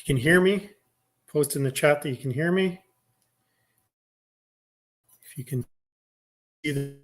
If you can hear me, post in the chat that you can hear me. If you can see the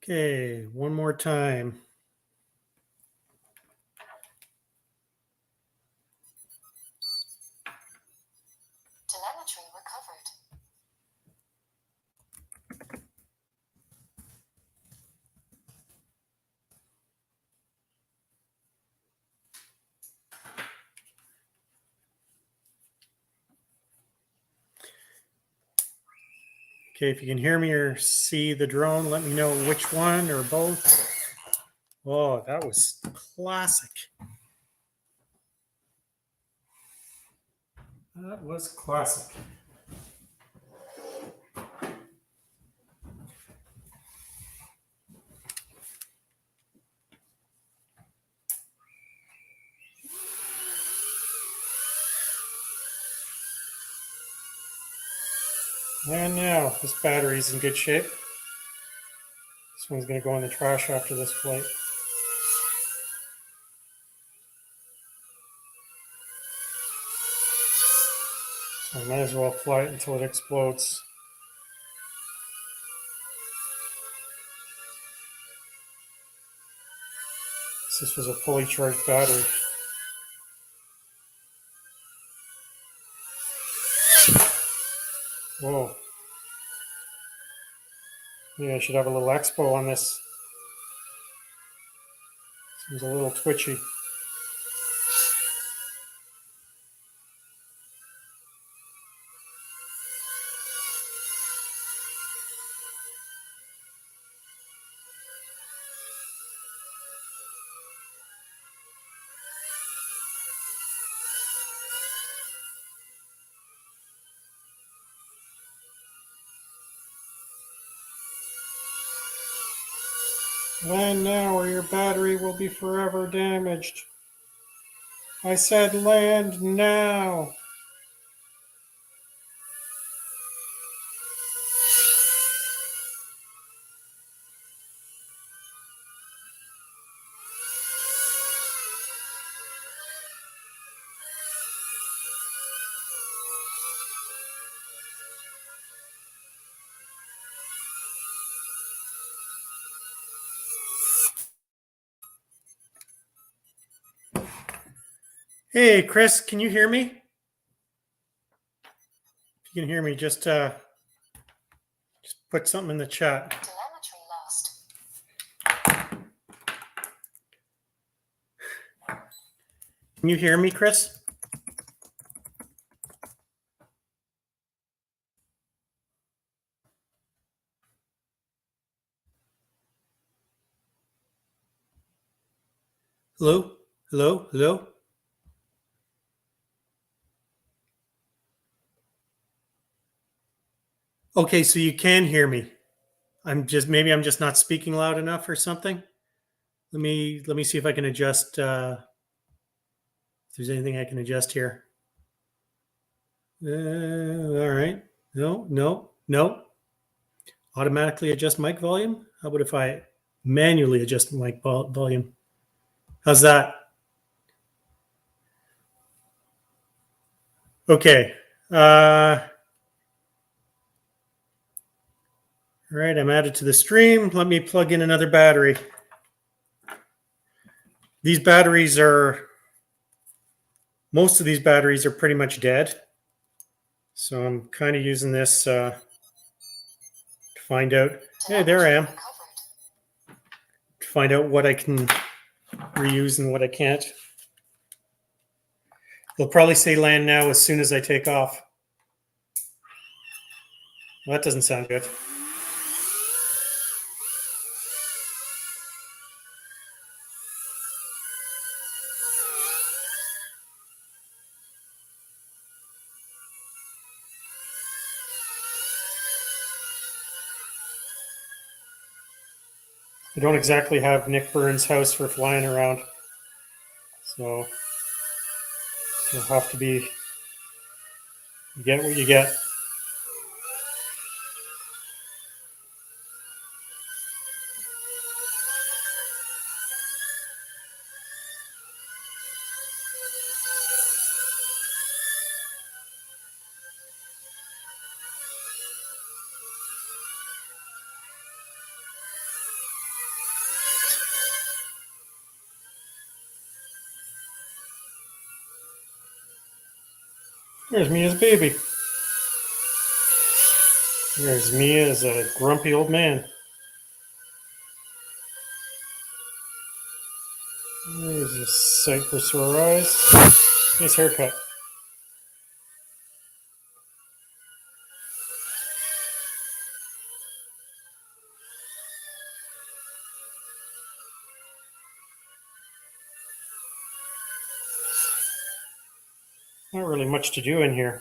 Okay, one more time. Telemetry recovered. Okay, if you can hear me or see the drone, let me know which one or both. Oh, that was classic. That was classic. And now this battery's in good shape. This one's going to go in the trash after this flight. So I might as well fly it until it explodes. This was a fully charged battery. Whoa. Yeah, I should have a little expo on this. Seems a little twitchy. Land now or your battery will be forever damaged. I said land now. Hey, Chris, can you hear me? If you can hear me, just put something in the chat. Telemetry lost. Can you hear me, Chris? Hello? Hello? Hello? Okay, so you can hear me. Maybe I'm just not speaking loud enough or something. Let me see if I can adjust. If there's anything I can adjust here. All right. No, no, no. Automatically adjust mic volume. How about if I manually adjust mic volume? How's that? Okay. All right, I'm added to the stream. Let me plug in another battery. Most of these batteries are pretty much dead. So I'm kind of using this to find out. Hey, there I am. To find out what I can reuse and what I can't. They'll probably say land now as soon as I take off. Well, that doesn't sound good. I don't exactly have Nick Burns' house for flying around. So you'll have to be, you get what you get. There's me as a baby. There's me as a grumpy old man. There's a sight for sore eyes. Nice haircut. Not really much to do in here.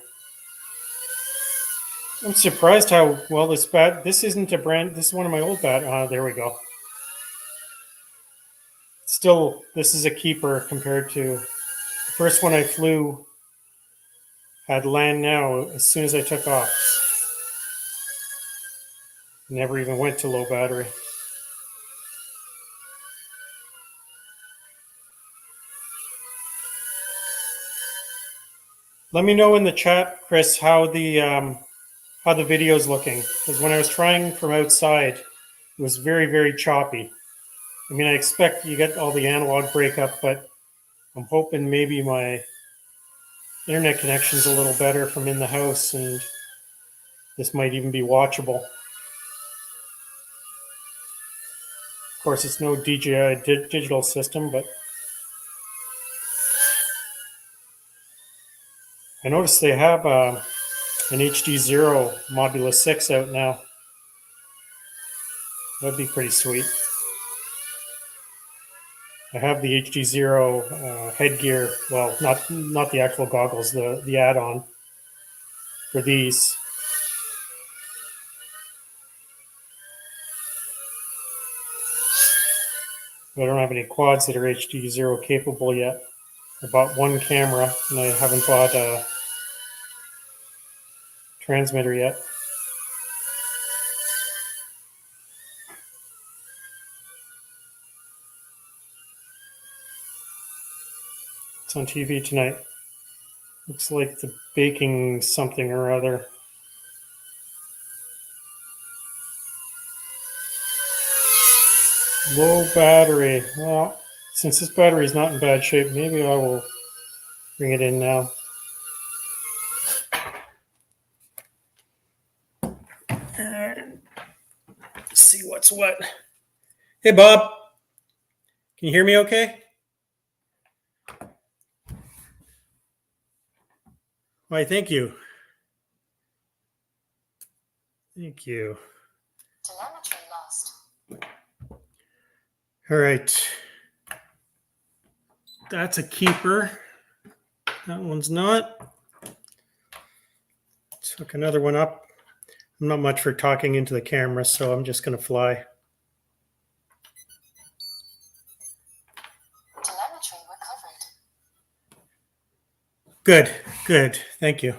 I'm surprised how well this isn't a brand, this is one of my old there we go. Still, this is a keeper compared to the first one I flew had land now as soon as I took off. Never even went to low battery. Let me know in the chat, Chris, how the video's looking. Because when I was trying from outside, it was very, very choppy. I mean, I expect you get all the analog breakup, but I'm hoping maybe my internet connection's a little better from in the house, and this might even be watchable. Of course, it's no DJI digital system, but I noticed they have an HD0 Modulus 6 out now. That'd be pretty sweet. I have the HD0 headgear. Well, not the actual goggles, the add-on for these. But I don't have any quads that are HD0 capable yet. I bought one camera, and I haven't bought a transmitter yet. It's on TV tonight. Looks like the baking something or other. Low battery. Well, since this battery is not in bad shape, maybe I will bring it in now. See what's what. Hey, Bob. Can you hear me okay? Why, thank you. Thank you. Telemetry lost. All right. That's a keeper. That one's not. Took another one up. I'm not much for talking into the camera, so I'm just going to fly. Telemetry recovered. Good, good. Thank you.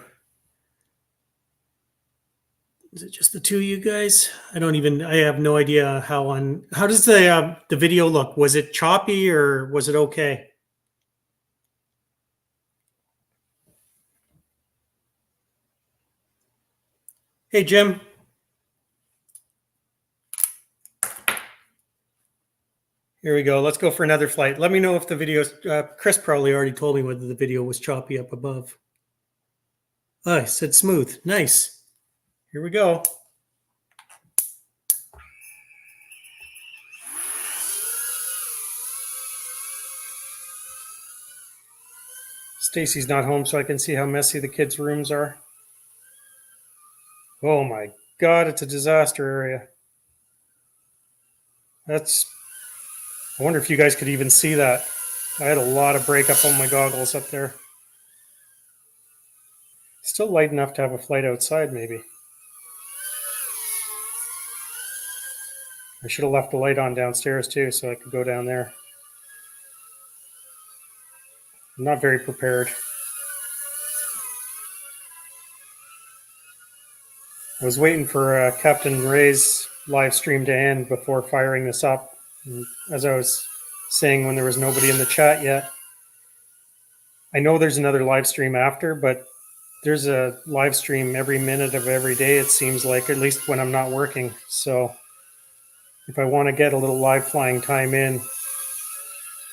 Is it just the two of you guys? I have no idea how does the video look? Was it choppy or was it okay? Hey, Jim. Here we go. Let's go for another flight. Let me know if the video's, Chris probably already told me whether the video was choppy up above. Oh, I said smooth. Nice. Here we go. Stacy's not home, so I can see how messy the kids' rooms are. Oh my God, it's a disaster area. I wonder if you guys could even see that. I had a lot of breakup on my goggles up there. Still light enough to have a flight outside, maybe. I should have left the light on downstairs too, so I could go down there. I'm not very prepared. I was waiting for Captain Ray's live stream to end before firing this up. And as I was saying when there was nobody in the chat yet, I know there's another live stream after, but there's a live stream every minute of every day, it seems like, at least when I'm not working. So if I want to get a little live flying time in,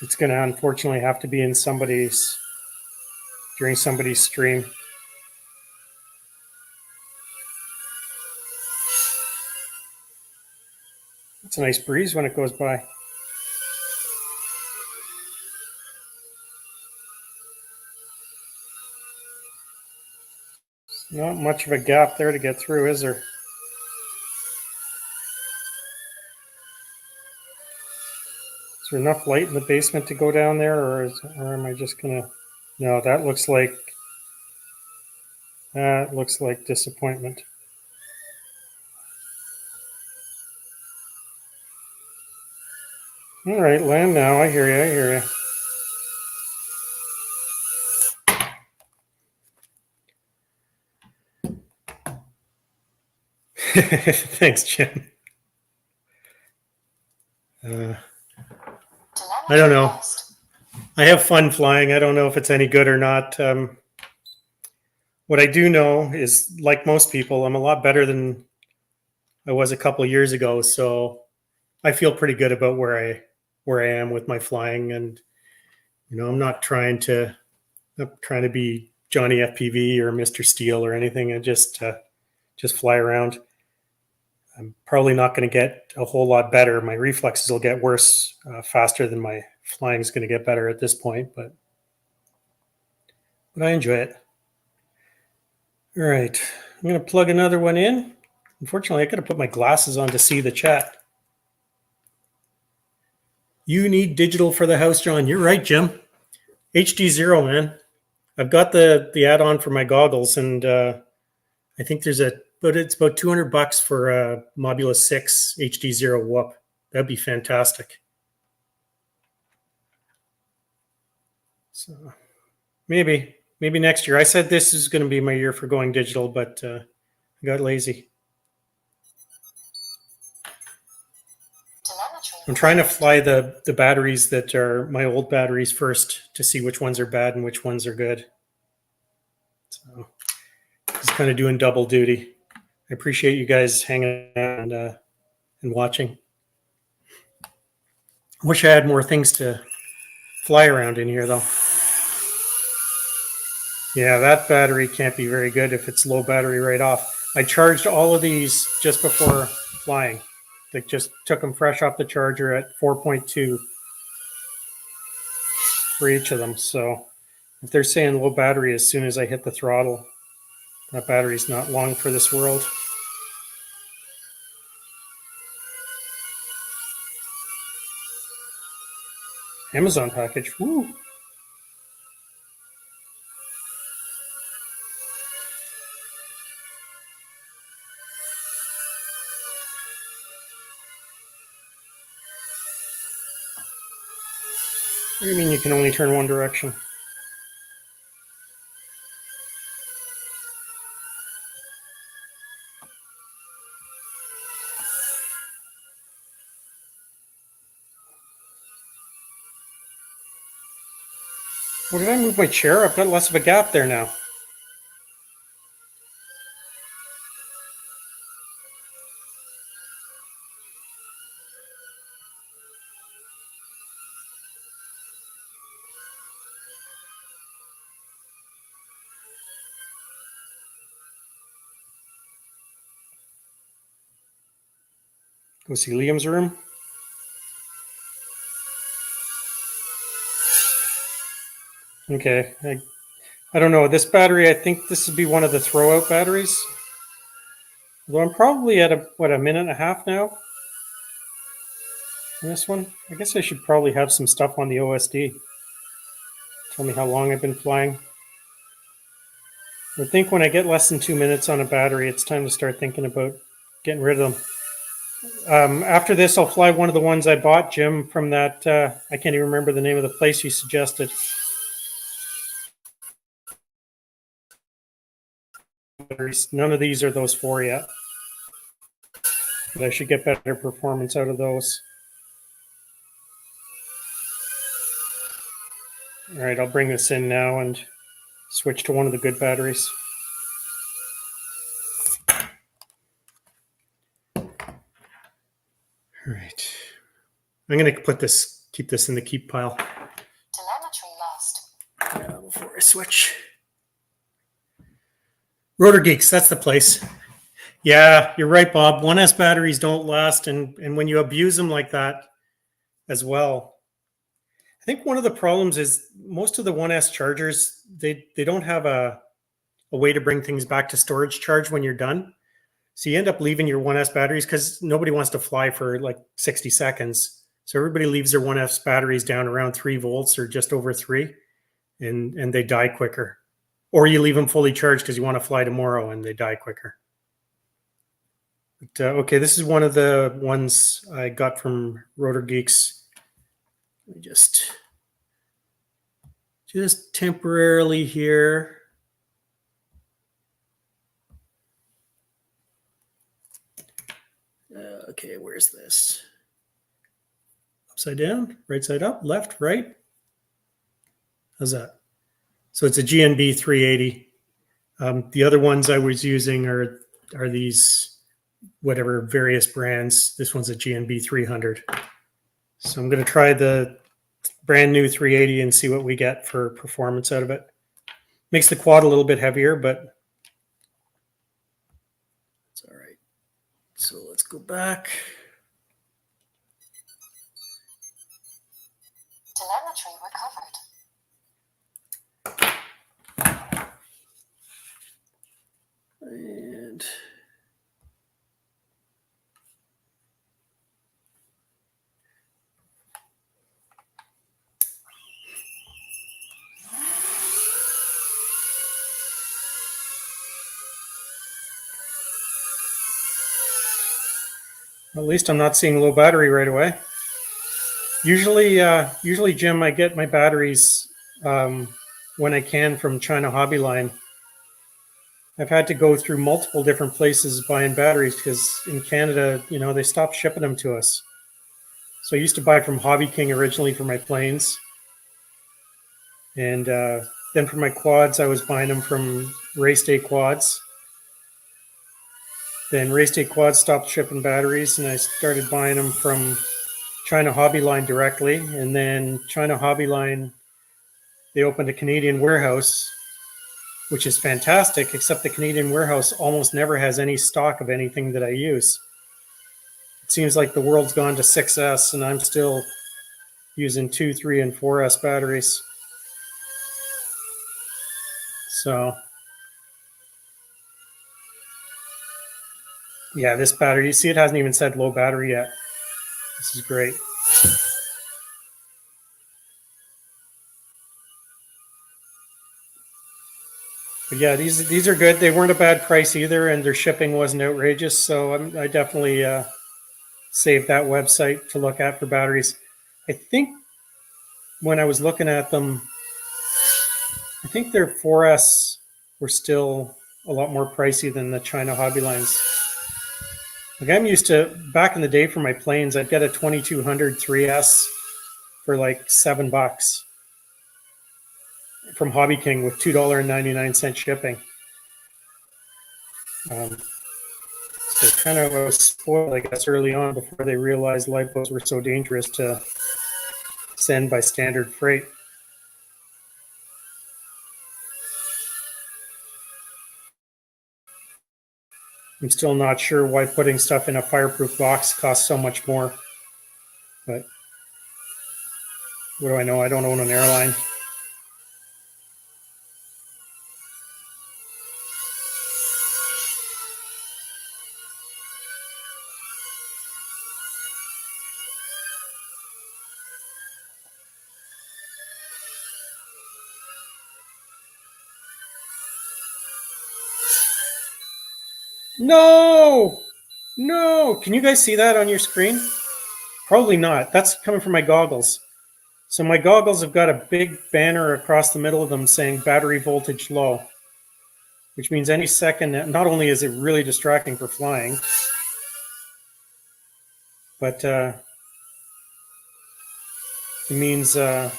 it's going to unfortunately have to be in during somebody's stream. It's a nice breeze when it goes by. Not much of a gap there to get through, is there? Is there enough light in the basement to go down there, or am I just gonna? No, that looks like disappointment. All right, land now. I hear you. I hear you. Thanks, Jim. I don't know. Lost. I have fun flying. I don't know if it's any good or not. What I do know is, like most people, I'm a lot better than I was a couple of years ago. So I feel pretty good about where I am with my flying, and I'm not trying to be Johnny FPV or Mr. Steele or anything. I just fly around. I'm probably not going to get a whole lot better. My reflexes will get worse faster than my flying is going to get better at this point, but I enjoy it. All right, I'm going to plug another one in. Unfortunately, I got to put my glasses on to see the chat. You need digital for the house, John. You're right, Jim. HD0, man. I've got the add-on for my goggles, and I think it's about $200 for a Mobula 6 HD0 whoop. That'd be fantastic. So maybe next year. I said this is going to be my year for going digital, but I got lazy. I'm trying to fly the batteries that are my old batteries first to see which ones are bad and which ones are good. So just kind of doing double duty. I appreciate you guys hanging out and watching. Wish I had more things to fly around in here, though. Yeah, that battery can't be very good if it's low battery right off. I charged all of these just before flying. Like, just took them fresh off the charger at 4.2 for each of them. So if they're saying low battery as soon as I hit the throttle, that battery's not long for this world. Amazon package. Woo. What do you mean you can only turn one direction? Well, did I move my chair? I've got less of a gap there now. Go see Liam's room. Okay, I don't know. This battery, I think this would be one of the throwout batteries. Although I'm probably at a minute and a half now on this one. I guess I should probably have some stuff on the OSD. Tell me how long I've been flying. I think when I get less than 2 minutes on a battery, it's time to start thinking about getting rid of them. After this, I'll fly one of the ones I bought, Jim, from that. I can't even remember the name of the place you suggested. None of these are those four yet. But I should get better performance out of those. All right, I'll bring this in now and switch to one of the good batteries. All right. I'm going to keep this in the keep pile. Telemetry lost. Before I switch. Rotor Geeks, that's the place. Yeah, you're right, Bob. 1S batteries don't last, and when you abuse them like that as well. I think one of the problems is most of the 1S chargers, they don't have a way to bring things back to storage charge when you're done. So you end up leaving your 1S batteries because nobody wants to fly for like 60 seconds. So everybody leaves their 1S batteries down around 3 volts or just over 3, and they die quicker. Or you leave them fully charged because you want to fly tomorrow and they die quicker. But, okay, this is one of the ones I got from Rotor Geeks. Let me just temporarily here. Okay, where's this? Upside down, right side up, left, right. How's that? So it's a GNB 380. The other ones I was using are these whatever various brands. This one's a GNB 300. So I'm going to try the brand new 380 and see what we get for performance out of it. Makes the quad a little bit heavier, but it's all right. So let's go back. Telemetry recovered. And at least I'm not seeing low battery right away. Usually, Jim, I get my batteries when I can from China Hobby Line. I've had to go through multiple different places buying batteries because in Canada, they stopped shipping them to us. So I used to buy from Hobby King originally for my planes. And then for my quads, I was buying them from Race Day Quads. Then Race Day Quads stopped shipping batteries, and I started buying them from China Hobby Line directly. And then China Hobby Line, they opened a Canadian warehouse, which is fantastic, except the Canadian warehouse almost never has any stock of anything that I use. It seems like the world's gone to 6S, and I'm still using 2, 3, and 4S batteries. So, yeah, this battery, you see it hasn't even said low battery yet. This is great. But yeah, these are good. They weren't a bad price either, and their shipping wasn't outrageous. So I definitely saved that website to look at for batteries. I think when I was looking at them, I think their 4S were still a lot more pricey than the China Hobby Lines. Like I'm used to, back in the day for my planes, I'd get a 2200 3S for like $7 from Hobby King with $2.99 shipping. So kind of was spoiled, I guess, early on before they realized lipos were so dangerous to send by standard freight. I'm still not sure why putting stuff in a fireproof box costs so much more. But what do I know? I don't own an airline. No! No! Can you guys see that on your screen? Probably not. That's coming from my goggles. So my goggles have got a big banner across the middle of them saying battery voltage low, which means any second, not only is it really distracting for flying, but it means the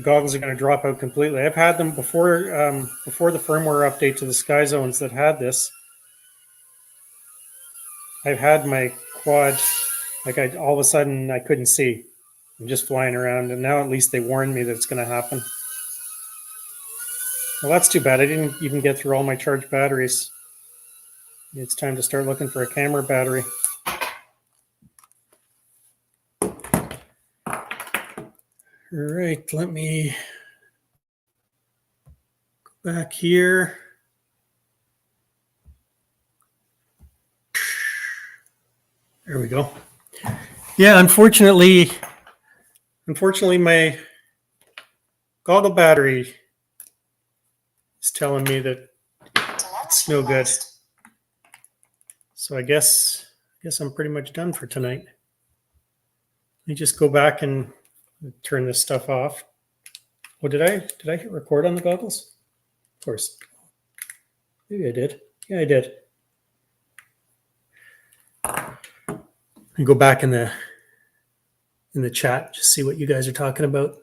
goggles are going to drop out completely. I've had them before the firmware update to the Sky Zones that had this. I've had my quad, like all of a sudden I couldn't see. I'm just flying around, and now at least they warned me that it's going to happen. Well, that's too bad. I didn't even get through all my charged batteries. It's time to start looking for a camera battery. All right, let me go back here. There we go. Yeah, unfortunately, my goggle battery is telling me that it's no good. So I guess I'm pretty much done for tonight. Let me just go back and turn this stuff off. Oh, did I hit record on the goggles? Of course. Maybe I did. Yeah, I did. And go back in the chat, just see what you guys are talking about.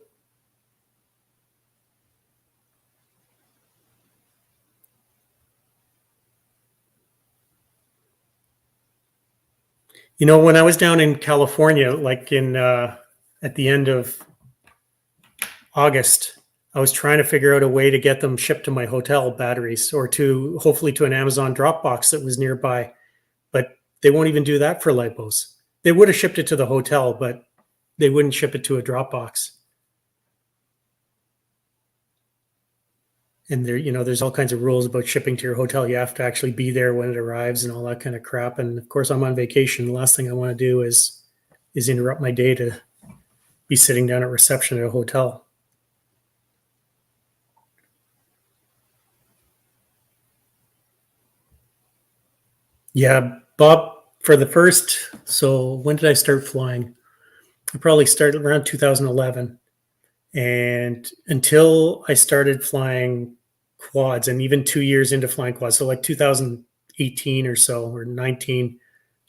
You know, when I was down in California, like at the end of August, I was trying to figure out a way to get them shipped to my hotel, batteries, or to hopefully to an Amazon Dropbox that was nearby. But they won't even do that for lipos. They would have shipped it to the hotel, but they wouldn't ship it to a Dropbox. And there, there's all kinds of rules about shipping to your hotel. You have to actually be there when it arrives and all that kind of crap. And of course, I'm on vacation. The last thing I want to do is interrupt my day to be sitting down at reception at a hotel. Yeah, Bob, for the first, so when did I start flying? I probably started around 2011. And until I started flying quads, and even 2 years into flying quads, so like 2018 or so, or 19,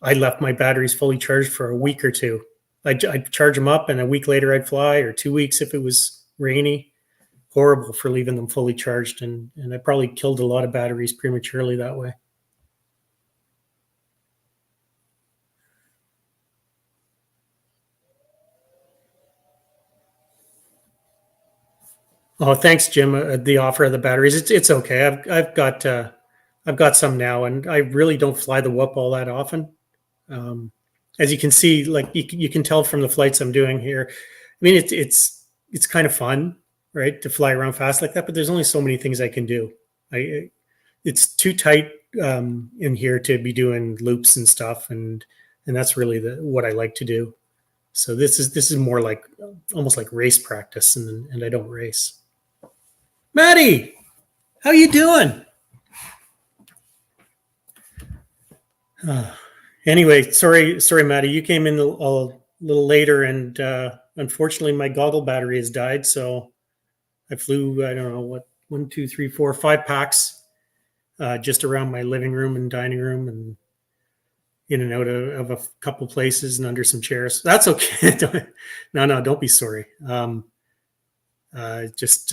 I left my batteries fully charged for a week or two. I'd charge them up, and a week later I'd fly, or 2 weeks if it was rainy. Horrible for leaving them fully charged, and I probably killed a lot of batteries prematurely that way. Oh, thanks, Jim. The offer of the batteries, it's okay. I've got some now, and I really don't fly the Whoop all that often. As you can see, like you can tell from the flights I'm doing here. I mean, it's kind of fun, right, to fly around fast like that. But there's only so many things I can do. It's too tight in here to be doing loops and stuff, and that's really what I like to do. So this is more like almost like race practice, and I don't race. Maddie, how you doing? Anyway, sorry, Maddie, you came in a little later, and unfortunately, my goggle battery has died. So I flew, I don't know what, 1, 2, 3, 4, 5 packs just around my living room and dining room and in and out of a couple places and under some chairs. That's okay. No, don't be sorry. I just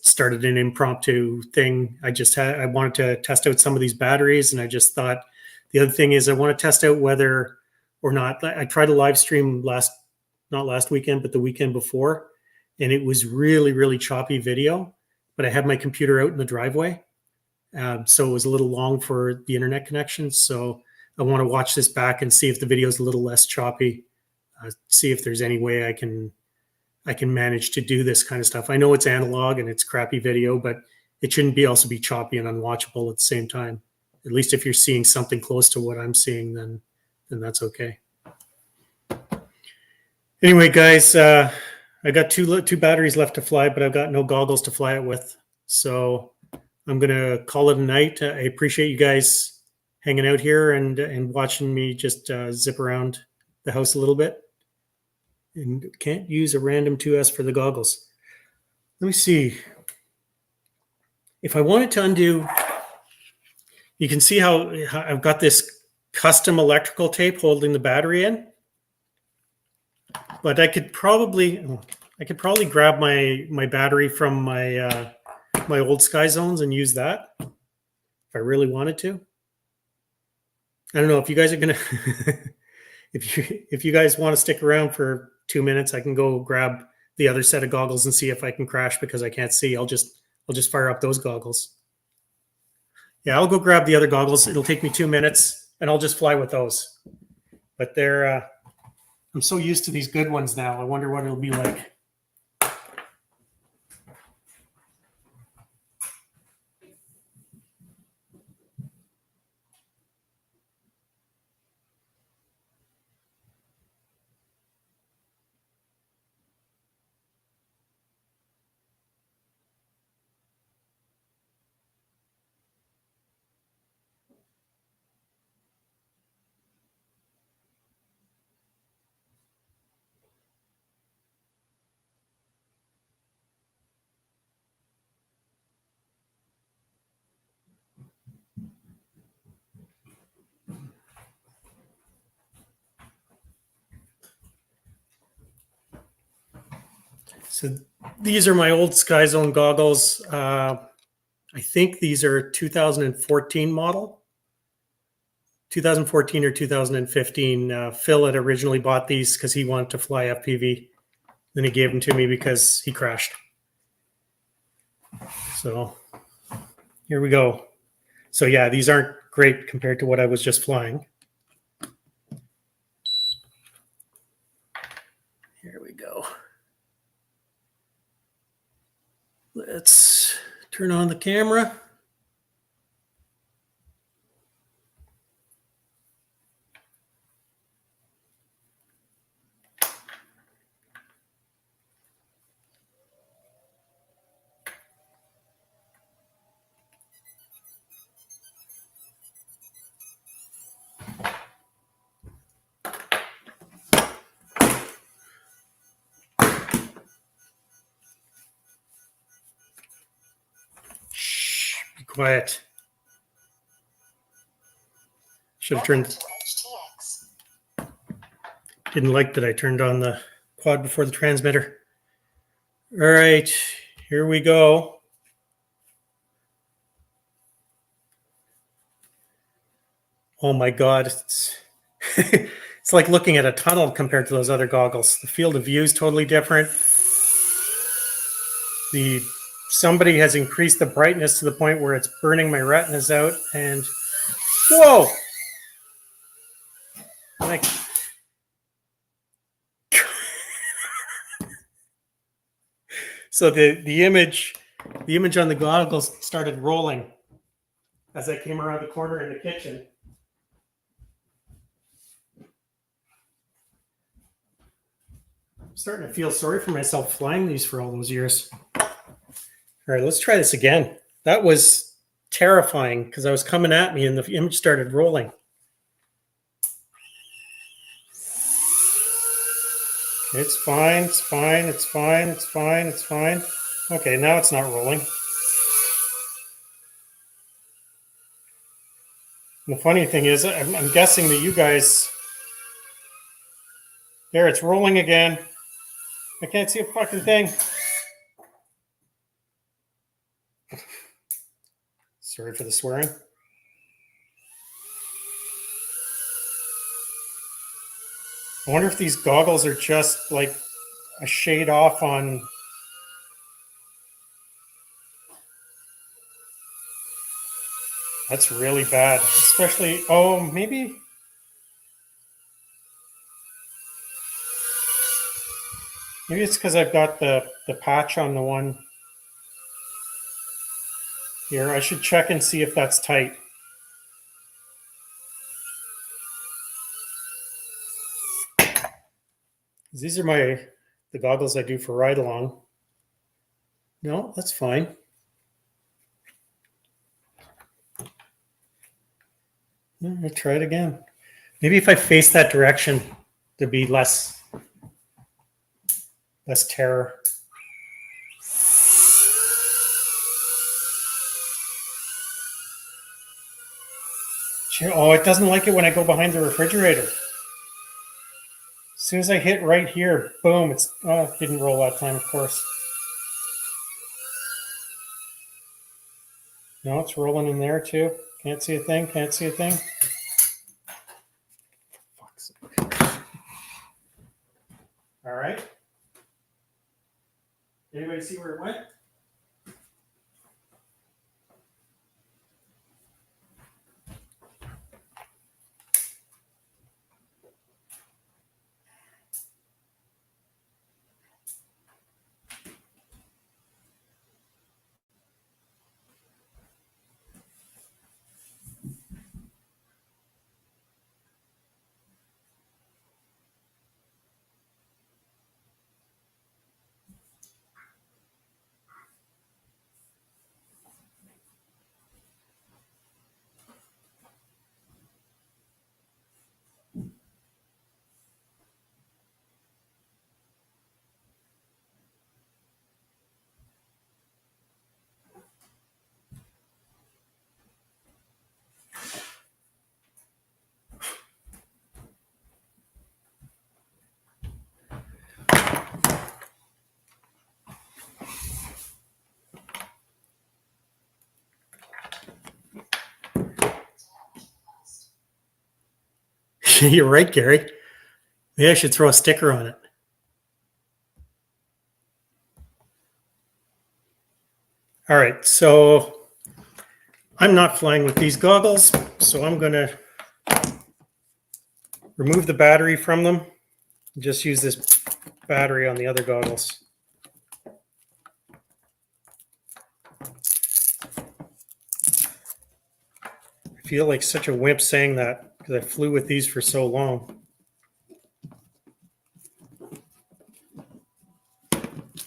started an impromptu thing. I wanted to test out some of these batteries, and I just thought the other thing is I want to test out whether or not I tried a live stream not last weekend, but the weekend before, and it was really, really choppy video. But I had my computer out in the driveway, so it was a little long for the internet connection. So I want to watch this back and see if the video is a little less choppy. See if there's any way I can manage to do this kind of stuff. I know it's analog and it's crappy video, but it shouldn't also be choppy and unwatchable at the same time. At least if you're seeing something close to what I'm seeing, then that's okay. Anyway, guys, I got two batteries left to fly, but I've got no goggles to fly it with. So I'm going to call it a night. I appreciate you guys hanging out here and watching me just zip around the house a little bit. And can't use a random 2S for the goggles. Let me see. If I wanted to undo, you can see how I've got this custom electrical tape holding the battery in. But I could probably grab my battery from my my old Sky Zones and use that if I really wanted to. I don't know if you guys are gonna if you guys want to stick around for 2 minutes, I can go grab the other set of goggles and see if I can crash because I can't see. I'll just fire up those goggles. Yeah, I'll go grab the other goggles. It'll take me 2 minutes and I'll just fly with those. But they're I'm so used to these good ones now. I wonder what it'll be like. So these are my old Sky Zone goggles. I think these are 2014 model. 2014 or 2015. Phil had originally bought these because he wanted to fly FPV. Then he gave them to me because he crashed. So here we go. So yeah, these aren't great compared to what I was just flying. Here we go. Let's turn on the camera. Shh, be quiet. Should have turned. Didn't like that I turned on the quad before the transmitter. All right, here we go. Oh my God, it's it's like looking at a tunnel compared to those other goggles. The field of view is totally different. Somebody has increased the brightness to the point where it's burning my retinas out. And whoa! Like, so the image on the goggles started rolling as I came around the corner in the kitchen. I'm starting to feel sorry for myself flying these for all those years. All right, let's try this again. That was terrifying because I was coming at me and the image started rolling. It's fine, it's fine, it's fine, it's fine, it's fine. Okay, now it's not rolling. And the funny thing is, I'm guessing that you guys... There, it's rolling again. I can't see a fucking thing. Sorry for the swearing. I wonder if these goggles are just like a shade off on... That's really bad. Especially, oh, maybe it's because I've got the patch on the one here. I should check and see if that's tight. These are the goggles I do for ride along. No, that's fine. I'll try it again. Maybe if I face that direction, there'd be less terror. Oh, it doesn't like it when I go behind the refrigerator. As soon as I hit right here, boom, it didn't roll that time, of course. No, it's rolling in there too. Can't see a thing, can't see a thing. Fuck's sake. All right. Anybody see where it went? You're right, Gary. Maybe I should throw a sticker on it. All right, so I'm not flying with these goggles, so I'm going to remove the battery from them. Just use this battery on the other goggles. I feel like such a wimp saying that because I flew with these for so long.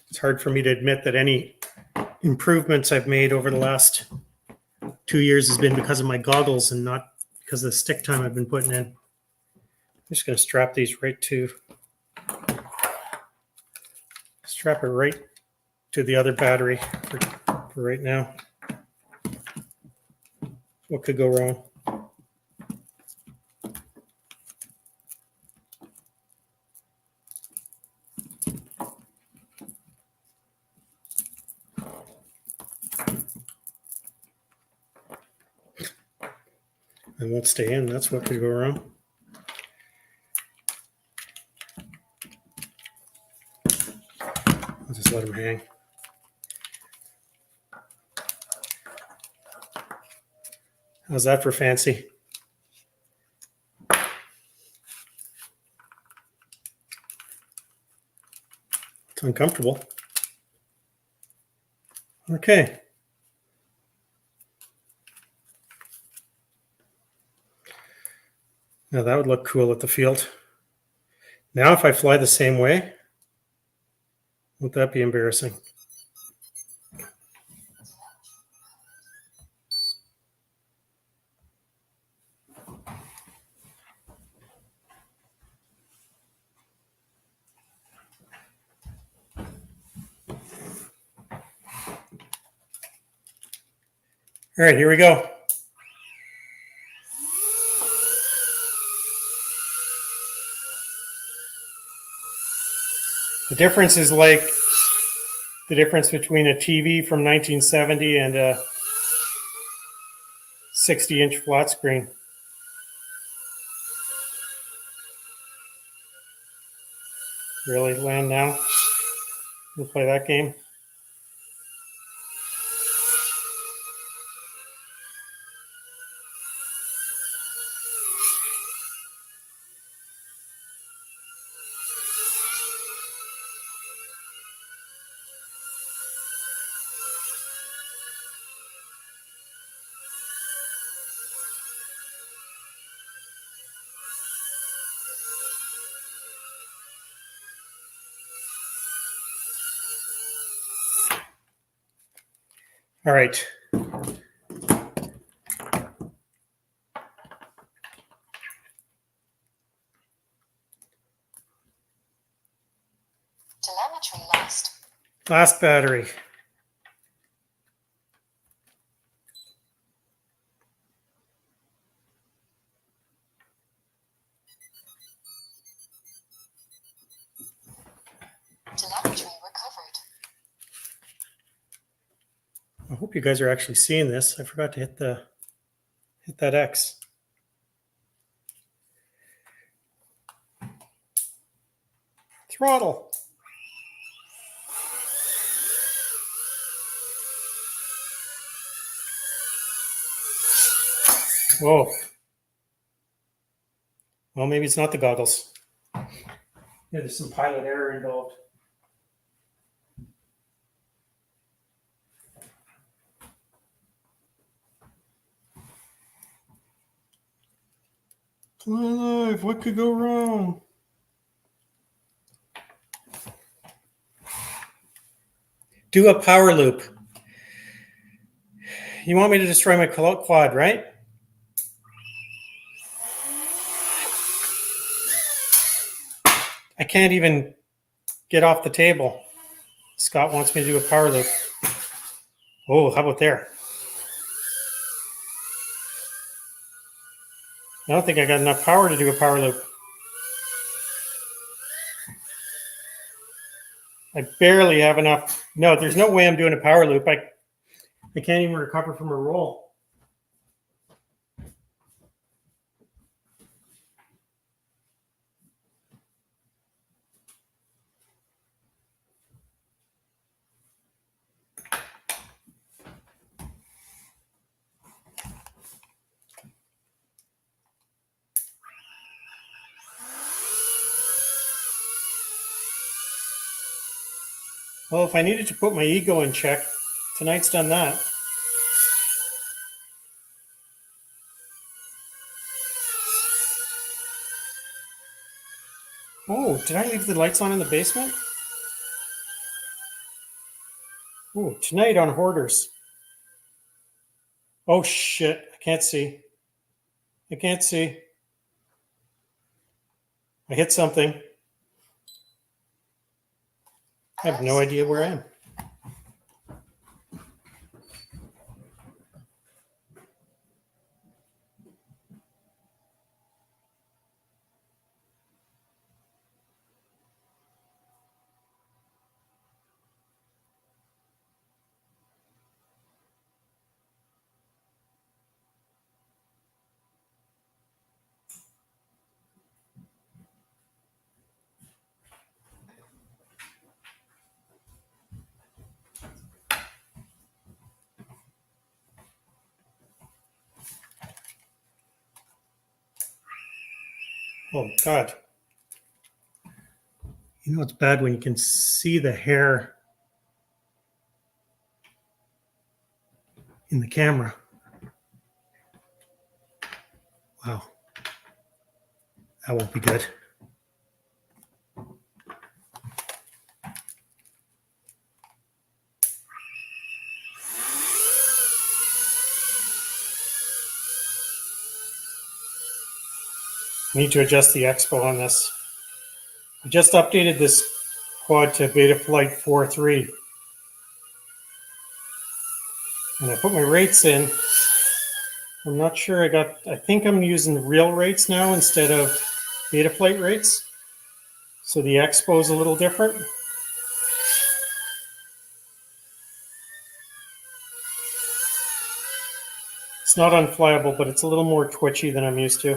It's hard for me to admit that any improvements I've made over the last 2 years has been because of my goggles and not because of the stick time I've been putting in. I'm just going to strap these right to the other battery for right now. What could go wrong? It won't stay in. That's what could go wrong. I'll just let them hang. How's that for fancy? It's uncomfortable. Okay. Now that would look cool at the field. Now if I fly the same way, won't that be embarrassing? All right, here we go. The difference is like the difference between a TV from 1970 and a 60-inch flat screen. Really, land now? We'll play that game. All right. Telemetry lost. Last battery. Telemetry recovered. I hope you guys are actually seeing this. I forgot to hit that X. Throttle. Whoa. Well, maybe it's not the goggles. Yeah, there's some pilot error involved. Fly live. What could go wrong? Do a power loop. You want me to destroy my quad, right? I can't even get off the table. Scott wants me to do a power loop. Oh, how about there? I don't think I got enough power to do a power loop. I barely have enough. No, there's no way I'm doing a power loop. I can't even recover from a roll. Well, if I needed to put my ego in check, tonight's done that. Oh, did I leave the lights on in the basement? Oh, tonight on Hoarders. Oh, shit. I can't see. I can't see. I hit something. I have no idea where I am. Oh, God. You know, it's bad when you can see the hair in the camera. Wow. That won't be good. I need to adjust the expo on this. I just updated this quad to betaflight 4.3. And I put my rates in. I'm not sure I think I'm using real rates now instead of betaflight rates. So the expo is a little different. It's not unflyable, but it's a little more twitchy than I'm used to.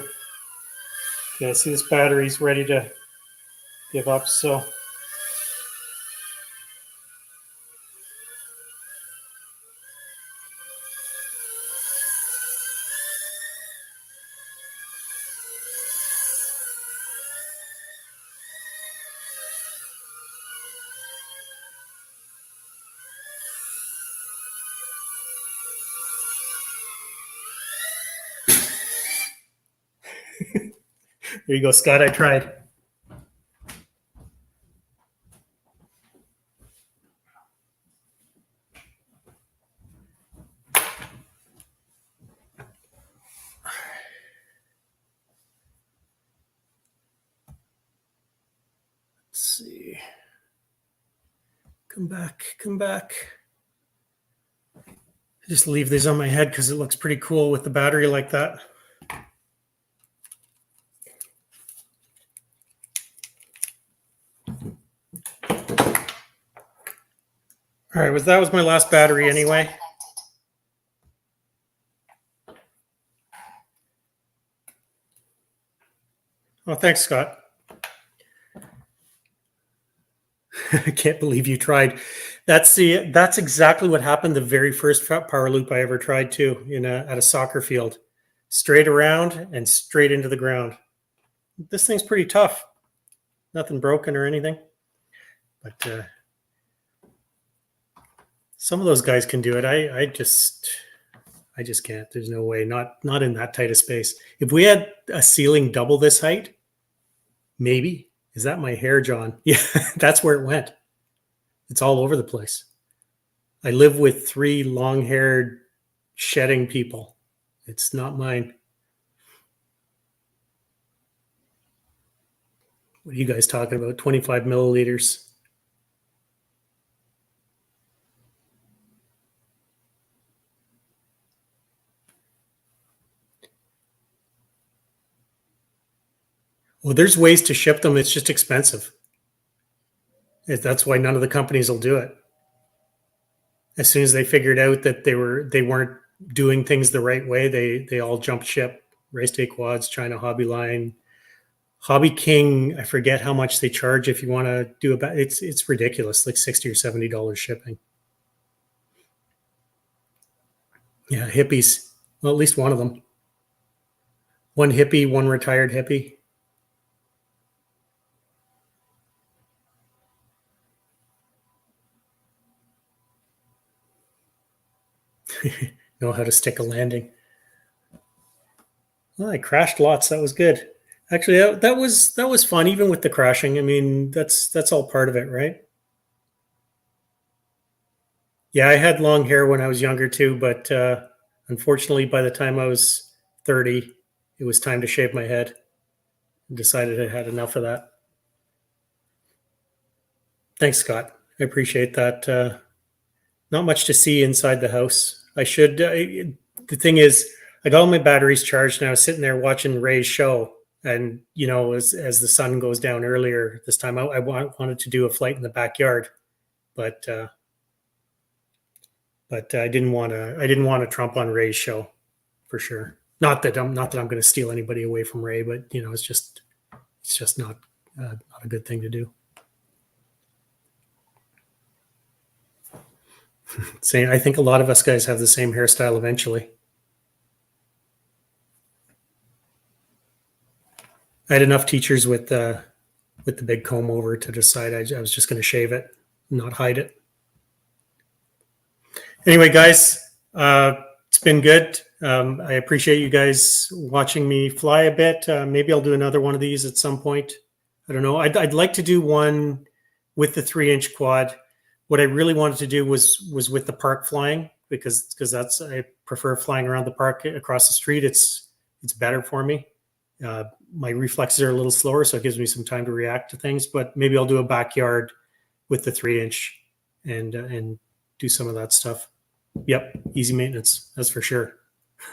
Okay, I see this battery's ready to give up, so there you go, Scott. I tried. Let's see. Come back, come back. I just leave these on my head because it looks pretty cool with the battery like that. All right, that was my last battery anyway. Oh, thanks, Scott. I can't believe you tried. That's exactly what happened the very first power loop I ever tried too, at a soccer field. Straight around and straight into the ground. This thing's pretty tough. Nothing broken or anything. But some of those guys can do it. I just can't. There's no way. Not in that tight a space. If we had a ceiling double this height, maybe. Is that my hair, John? Yeah, that's where it went. It's all over the place. I live with 3 long-haired shedding people. It's not mine. What are you guys talking about? 25 milliliters. Well, there's ways to ship them. It's just expensive. That's why none of the companies will do it. As soon as they figured out that they weren't doing things the right way, they all jumped ship. Race Day Quads, China Hobby Line, Hobby King. I forget how much they charge if you want to do it's ridiculous, like $60 or $70 shipping. Yeah, hippies. Well, at least one of them. One hippie, one retired hippie. Know how to stick a landing. Well, I crashed lots. That was good. Actually, that was fun, even with the crashing. I mean, that's all part of it, right? Yeah, I had long hair when I was younger too, but unfortunately, by the time I was 30, it was time to shave my head. I decided I had enough of that. Thanks, Scott. I appreciate that. Not much to see inside the house. I should. The thing is, I got all my batteries charged, and I was sitting there watching Ray's show. And as the sun goes down earlier this time, I wanted to do a flight in the backyard, but I didn't want to. I didn't want to trump on Ray's show, for sure. Not that I'm going to steal anybody away from Ray, but it's just not a good thing to do. Saying, I think a lot of us guys have the same hairstyle eventually. I had enough teachers with the big comb over to decide I was just going to shave it, not hide it. Anyway, guys, it's been good. I appreciate you guys watching me fly a bit. Maybe I'll do another one of these at some point. I don't know. I'd like to do one with the 3-inch quad. What I really wanted to do was with the park flying because I prefer flying around the park across the street. It's better for me. My reflexes are a little slower, so it gives me some time to react to things. But maybe I'll do a backyard with the 3-inch and do some of that stuff. Yep, easy maintenance. That's for sure.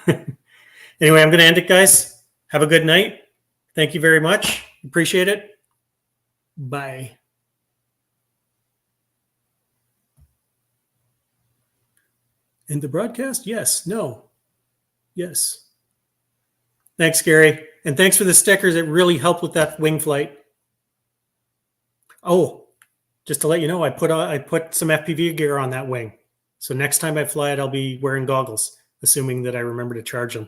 Anyway, I'm going to end it, guys. Have a good night. Thank you very much. Appreciate it. Bye. End the broadcast? Yes. No. Yes. Thanks, Gary. And thanks for the stickers. It really helped with that wing flight. Oh, just to let you know, I put some FPV gear on that wing. So next time I fly it, I'll be wearing goggles, assuming that I remember to charge them.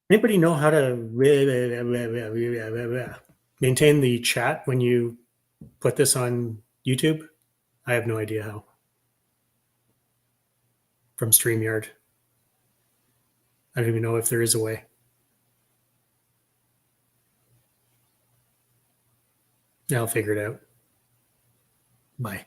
Anybody know how to maintain the chat when you put this on YouTube? I have no idea how. From StreamYard. I don't even know if there is a way. I'll figure it out. Bye.